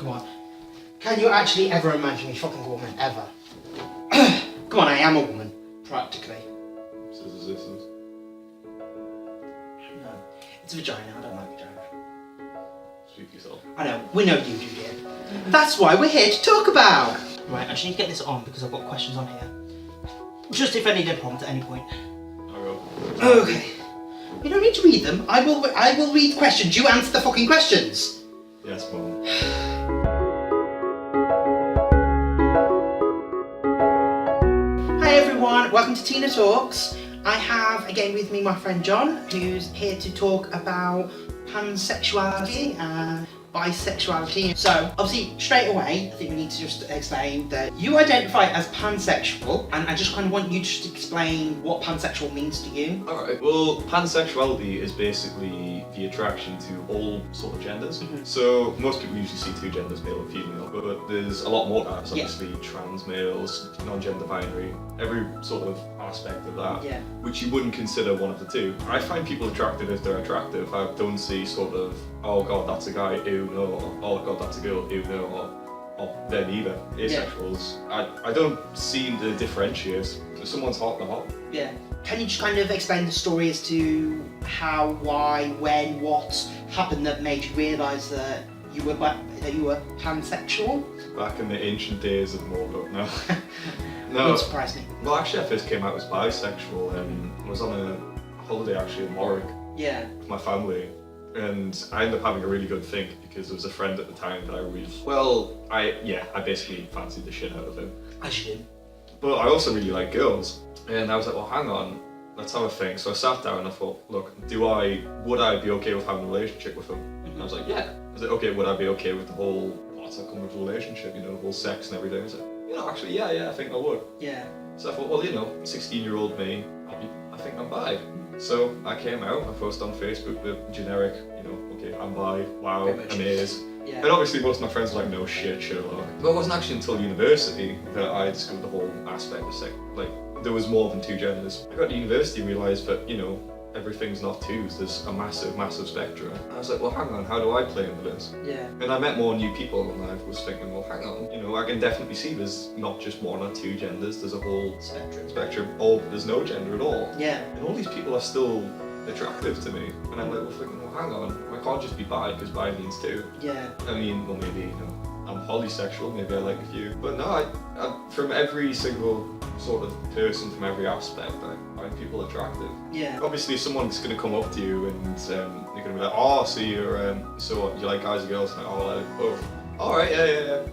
Come on. Can you actually ever imagine a fucking woman, ever? Come on, I am a woman, practically. Scissors. No, it's a vagina, I don't like vagina. Speak for yourself. I know, we know you do, dear. That's why we're here to talk about! Right, I just need to get this on because I've got questions on here. Just if any did prompt at any point. Okay. You don't need to read them. I will read the questions. You answer the fucking questions. Yes, Mum. Hi everyone, welcome to Tina Talks. I have again with me my friend John, who's here to talk about pansexuality and bisexuality. So obviously straight away, I think we need to just explain that you identify as pansexual, and I just kind of want you to just explain what pansexual means to you. Alright, well, pansexuality is basically the attraction to all sort of genders. Mm-hmm. So most people usually see two genders, male and female, but there's a lot more to that. There's obviously trans males, non-gender binary, every sort of aspect of that, which you wouldn't consider one of the two. I find people attractive if they're attractive. I don't see sort of, oh god, that's a guy, ew, no, or oh god, that's a girl, ew, no, or them either. Asexuals, I don't seem to differentiate. If someone's hot, they're hot. Yeah. Can you just kind of explain the story as to how, why, when, what happened that made you realise that you were pansexual? Back in the ancient days of Mordor, no. No. Wouldn't surprise me. Well, actually, I first came out as bisexual and I was on a holiday actually in Warwick with my family. And I ended up having a really good think because there was a friend at the time that I basically fancied the shit out of him. As you do. But I also really like girls. And I was like, well, hang on, let's have a think. So I sat down and I thought, look, would I be okay with having a relationship with him? And I was like, yeah. I was like, okay, would I be okay with the whole, what's that come with a relationship, the whole sex and everything? I was like, actually, yeah, I think I would. Yeah. So I thought, well, 16-year-old me, I think I'm bi. So I came out, I posted on Facebook the generic, okay, I'm bi, wow, amazed. Yeah. And obviously most of my friends were like, no shit, Sherlock. But it wasn't actually until university that I discovered the whole aspect of sex. Like, there was more than two genders. I got to university and realised that, everything's not twos, there's a massive, massive spectrum. And I was like, well, hang on, how do I play into this? Yeah. And I met more new people and I was thinking, well, hang on, I can definitely see there's not just one or two genders, there's a whole spectrum, or there's no gender at all. Yeah. And all these people are still attractive to me. And I'm like, well, thinking, well, hang on, I can't just be bi because bi means two. Yeah. I mean, well, maybe, I'm polysexual, maybe I like a few. But no, I from every single sort of person, from every aspect, I find people attractive. Yeah. Obviously, if someone's going to come up to you and you're going to be like, oh, so you like guys and girls? And like, oh, I like both. Alright, yeah.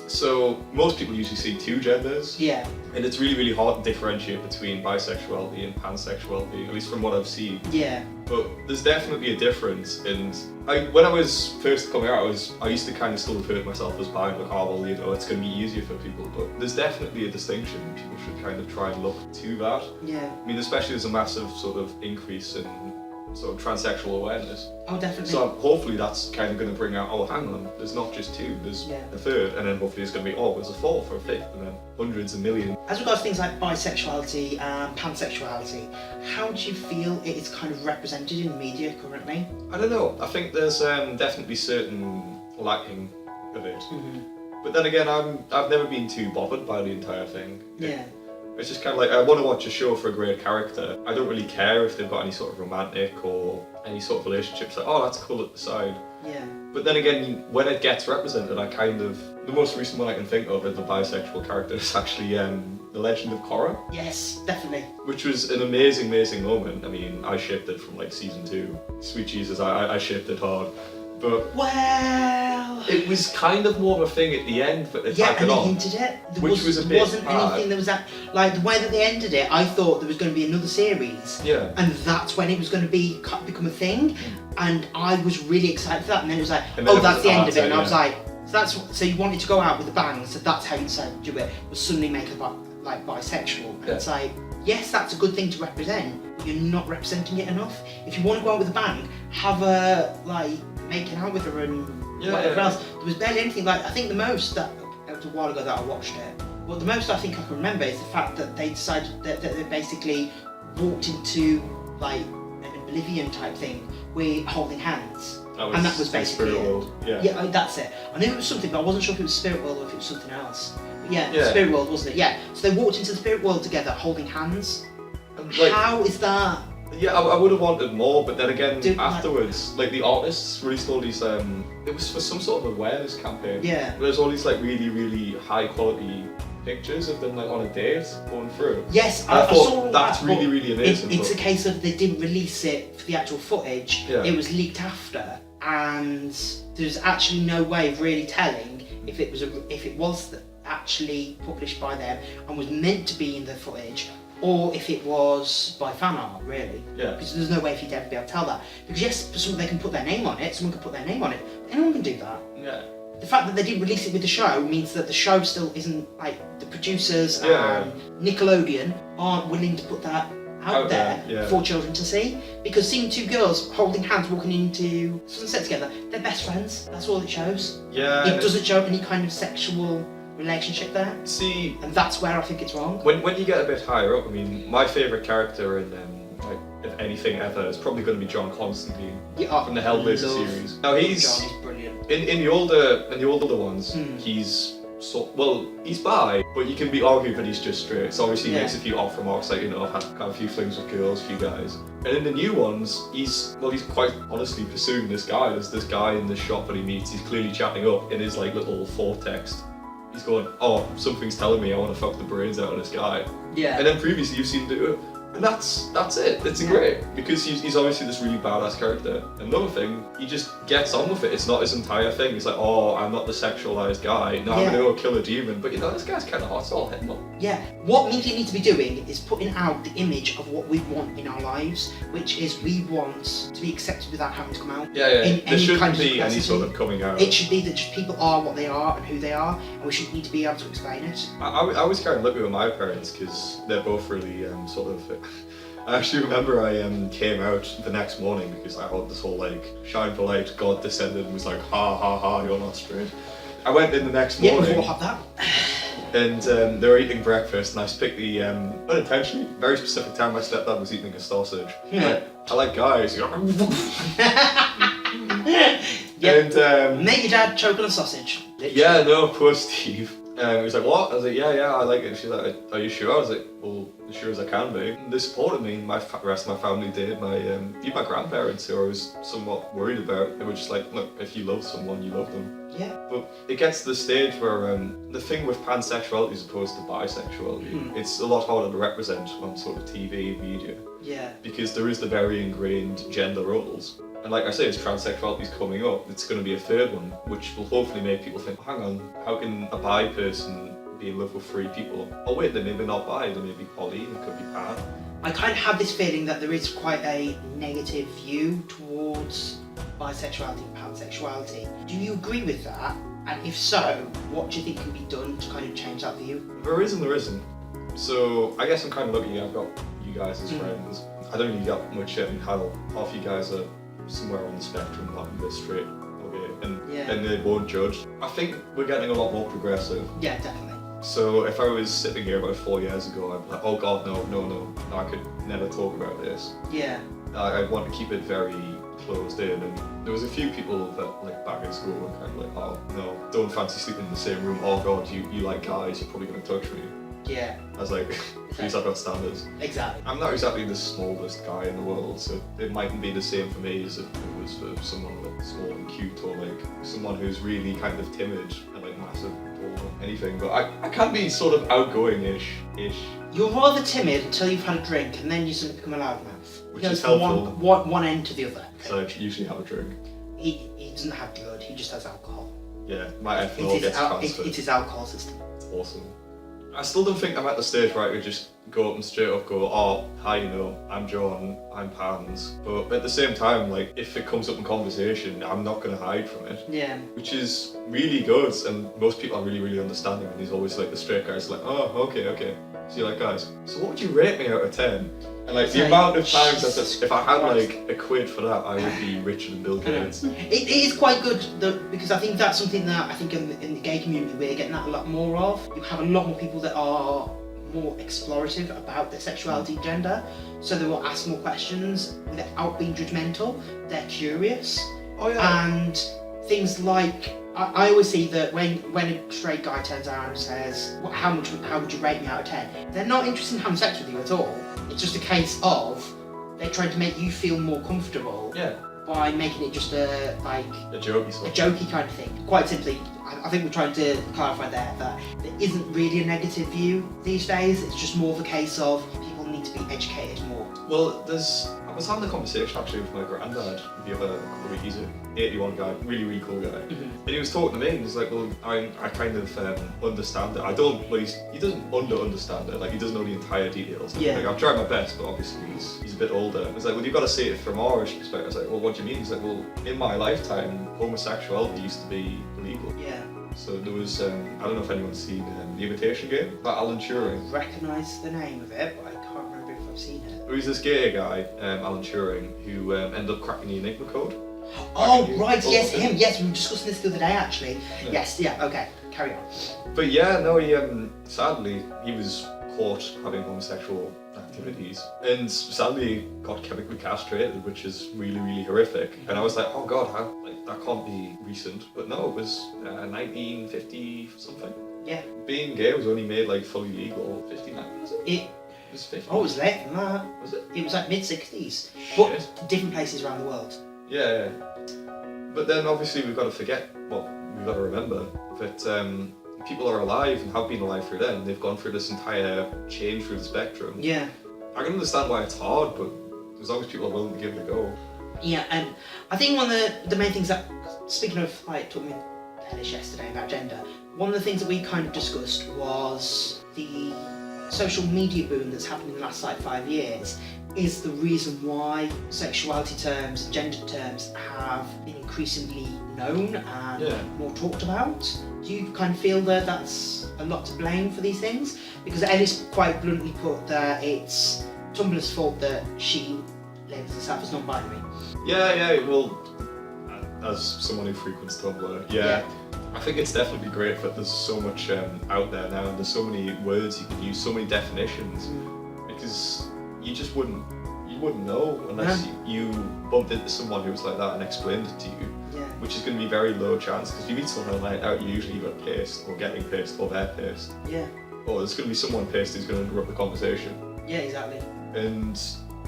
So most people usually see two genders. Yeah. And it's really, really hard to differentiate between bisexuality and pansexuality, at least from what I've seen. Yeah. But there's definitely a difference, and when I was first coming out, I used to kind of still refer to myself as bi, like, oh well, it's going to be easier for people, but there's definitely a distinction. People should kind of try and look to that. Yeah. I mean, especially there's a massive sort of increase in sort of transsexual awareness. Oh, definitely. So hopefully that's kind of going to bring out, oh, hang on, there's not just two, there's a third, and then hopefully it's going to be, oh, there's a fourth or a fifth, and then hundreds and millions. As regards to things like bisexuality and pansexuality, how do you feel it is kind of represented in media currently? I don't know. I think there's definitely certain lacking of it. Mm-hmm. But then again, I've never been too bothered by the entire thing. Yeah. It's just kind of like, I want to watch a show for a great character. I don't really care if they've got any sort of romantic or any sort of relationships. Like, oh, that's cool at the side. Yeah. But then again, when it gets represented, the most recent one I can think of as the bisexual character is actually The Legend of Korra. Yes, definitely. Which was an amazing, amazing moment. I mean, I shipped it from like season 2. Sweet Jesus, I shipped it hard. But well, it was kind of more of a thing at the end, but they tagged and it they on, hinted it. Which was a bit wasn't hard. Anything that was that, like the way that they ended it. I thought there was going to be another series. Yeah. And that's when it was going to become a thing, and I was really excited for that. And then it was like, that's the end of it, and I was like, so you wanted to go out with a bang, so that's how you decided to do it. Was suddenly make it like bisexual, and it's like, yes, that's a good thing to represent, but you're not representing it enough. If you want to go out with a bang, have a making out with her and whatever else. There was barely anything. Like, I think the most that it was a while ago that I watched it. But the most I think I can remember is the fact that they decided that they basically walked into like an oblivion type thing, we're holding hands. And that was basically Spirit it. World. Yeah. Yeah, that's it. I knew it was something, but I wasn't sure if it was Spirit World or if it was something else. But Yeah. Spirit World, wasn't it? Yeah. So they walked into the Spirit World together, holding hands. Like, how is that? Yeah, I would have wanted more, but then again, afterwards, like the artists released all these. It was for some sort of awareness campaign. Yeah. There's all these like really, really high quality pictures of them like on a date going through. Yes, I I thought saw that's that, really, really amazing. It's a case of they didn't release it for the actual footage. Yeah. It was leaked after, and there's actually no way of really telling if it was actually published by them and was meant to be in the footage, or if it was by fan art, really. Yeah. Because there's no way if you'd ever be able to tell that. Because yes, for someone they can put their name on it, someone can put their name on it. Anyone can do that. Yeah. The fact that they didn't release it with the show means that the show still isn't, like, the producers and Nickelodeon aren't willing to put that out there for children to see. Because seeing two girls holding hands walking into sunset together, they're best friends. That's all it shows. Yeah. It doesn't show any kind of sexual relationship there. See, and that's where I think it's wrong. When you get a bit higher up, I mean, my favourite character in like if anything ever is probably going to be John Constantine from the Hellblazer series. Now he's brilliant. In the older ones, he's he's bi, but you can be argued that he's just straight. So obviously he makes a few off remarks like, you know, I've had a few flings with girls, a few guys. And in the new ones, he's quite honestly pursuing this guy. There's this guy in the shop that he meets. He's clearly chatting up in his like little foretext. He's going, oh, something's telling me I want to fuck the brains out of this guy. Yeah. And then previously you've seen him do it. And that's it. It's great because he's obviously this really badass character. Another thing, he just gets on with it. It's not his entire thing. He's like, oh, I'm not the sexualized guy. No, I'm gonna go kill a demon. But you know, this guy's kind of hot. So I'll hit him up. Yeah. What media need to be doing is putting out the image of what we want in our lives, which is we want to be accepted without having to come out. Yeah. There shouldn't be any sort of coming out. It should be that just people are what they are and who they are, and we shouldn't need to be able to explain it. I was kind of lucky with my parents because they're both really sort of. I actually remember I came out the next morning because I had this whole like shine the light, God descended and was like, ha ha ha, you're not straight. I went in the next morning. Yeah, we'll have that. And they were eating breakfast and I picked the, unintentionally, very specific time my stepdad was eating a sausage. Yeah. I like guys. Yep. And make your dad choke on a sausage. Literally. Yeah, no, poor Steve. He was like, what? I was like, yeah, I like it. She's like, are you sure? I was like, well, as sure as I can be. And they supported me, the rest of my family did. Even my grandparents, who I was somewhat worried about, they were just like, look, if you love someone, you love them. Yeah. But it gets to the stage where the thing with pansexuality as opposed to bisexuality, it's a lot harder to represent on sort of TV, media. Yeah. Because there is the very ingrained gender roles. And like I say, as transsexuality is coming up, it's going to be a third one, which will hopefully make people think, hang on, how can a bi person be in love with 3 people? Oh wait, they may be not bi, they may be poly, it could be pan. I kind of have this feeling that there is quite a negative view towards bisexuality and pansexuality. Do you agree with that? And if so, what do you think can be done to kind of change that view? There is and there isn't. So I guess I'm kind of lucky I've got you guys as friends. I don't really got much half you guys are somewhere on the spectrum, not a bit straight, okay, and they won't judge. I think we're getting a lot more progressive. Yeah, definitely. So if I was sitting here about 4 years ago, I'd be like, oh god, no, I could never talk about this. Yeah. I'd want to keep it very closed in, and there was a few people that like back in school were kind of like, oh no, don't fancy sleeping in the same room, oh god, you like guys, you're probably going to touch me. Yeah. I was like, please, I've got standards. Exactly. I'm not exactly the smallest guy in the world, so it mightn't be the same for me as if it was for someone like small and cute, or like someone who's really kind of timid and like massive or anything. But I can be sort of outgoing-ish. You're rather timid until you've had a drink, and then you suddenly become a loudmouth. Which is helpful. One end to the other. So I usually have a drink. He doesn't have blood, he just has alcohol. Yeah, my ethanol gets transferred. It's his alcohol system. It's awesome. I still don't think I'm at the stage where I could just go up and straight up go, oh, hi, you know, I'm John, I'm Pans. But at the same time, like, if it comes up in conversation, I'm not going to hide from it. Yeah. Which is really good, and most people are really, really understanding, and he's always like, the straight guy's like, oh, okay. So you're like, guys, so what would you rate me out of 10? And like, the amount of times I said, if I had like a quid for that, I would be richer than Bill Gates. It is quite good, though, because I think that's something that I think in the gay community we're getting that a lot more of. You have a lot more people that are more explorative about their sexuality and gender, so they will ask more questions without being judgmental. They're curious, Oh yeah. And things like, I always see that when a straight guy turns around and says, how would you rate me out of 10? They're not interested in having sex with you at all. It's just a case of they're trying to make you feel more comfortable. Yeah. By making it just a jokey kind of thing. Quite simply, I think we're trying to clarify there that there isn't really a negative view these days. It's just more of a case of people need to be educated more. Well, I was having a conversation actually with my granddad the other couple of weeks. He's an 81 guy, really, really cool guy. Mm-hmm. And he was talking to me and he's like, well, I kind of understand it. I don't, well, he doesn't understand it. Like, he doesn't know the entire details. Yeah. Like, I've tried my best, but obviously he's a bit older. He's like, well, you've got to see it from our perspective. I was like, well, what do you mean? He's like, well, in my lifetime, homosexuality used to be illegal. Yeah. So there was, I don't know if anyone's seen The Imitation Game, about Alan Turing. I recognise the name of it, but I can't remember if I've seen it. There was this gay guy, Alan Turing, who ended up cracking the Enigma code. Oh, right, yes, him. Yes, we were discussing this the other day, actually. Yeah. Yes, yeah, okay, carry on. But yeah, no, he, sadly, he was caught having homosexual activities and sadly got chemically castrated, which is really, really horrific. And I was like, oh God, that can't be recent. But no, it was 1950 something. Yeah. Being gay was only made like fully legal 59, was it? It was 50. Oh, it was later than that. Was it? It was like mid-60s. But different places around the world. Yeah. But then obviously we've got to remember that people are alive and have been alive through then. They've gone through this entire change through the spectrum. Yeah. I can understand why it's hard, but as long as people are willing to give it a go. Yeah, and I think one of the main things that, speaking of like talking with Ellis yesterday about gender, one of the things that we kind of discussed was the social media boom that's happened in the last like 5 years is the reason why sexuality terms, gender terms have been increasingly known and more talked about. Do you kind of feel that that's a lot to blame for these things? Because Ellis quite bluntly put that it's Tumblr's fault that she labels herself as non-binary. Yeah, well, as someone who frequents Tumblr, I think it's definitely great that there's so much out there now, and there's so many words you can use, so many definitions, because you just wouldn't know unless you bumped into someone who was like that and explained it to you, which is going to be very low chance, because if you meet someone on a night out, you usually either pissed or getting pissed or they're pissed. Yeah. Or there's going to be someone pissed who's going to interrupt the conversation. Yeah, exactly. And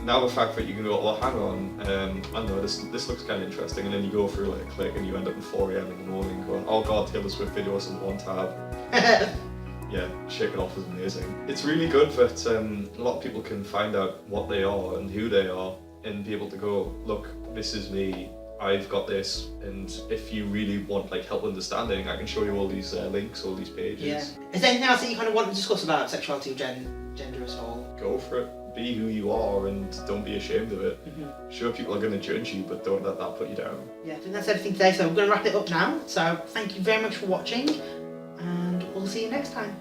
now the fact that you can go, well, hang on, I don't know, this looks kind of interesting, and then you go through like a click and you end up at 4 AM in the morning going, oh God, Taylor Swift videos in one tab. Yeah, Shake It Off is amazing. It's really good that a lot of people can find out what they are and who they are and be able to go, look, this is me, I've got this, and if you really want like help understanding, I can show you all these links, all these pages. Yeah. Is there anything else that you kind of want to discuss about sexuality or gender at all? Go for it. Be who you are and don't be ashamed of it. Mm-hmm. Sure, people are going to judge you, but don't let that put you down. Yeah, I think that's everything today, so we're going to wrap it up now. So thank you very much for watching, and we'll see you next time.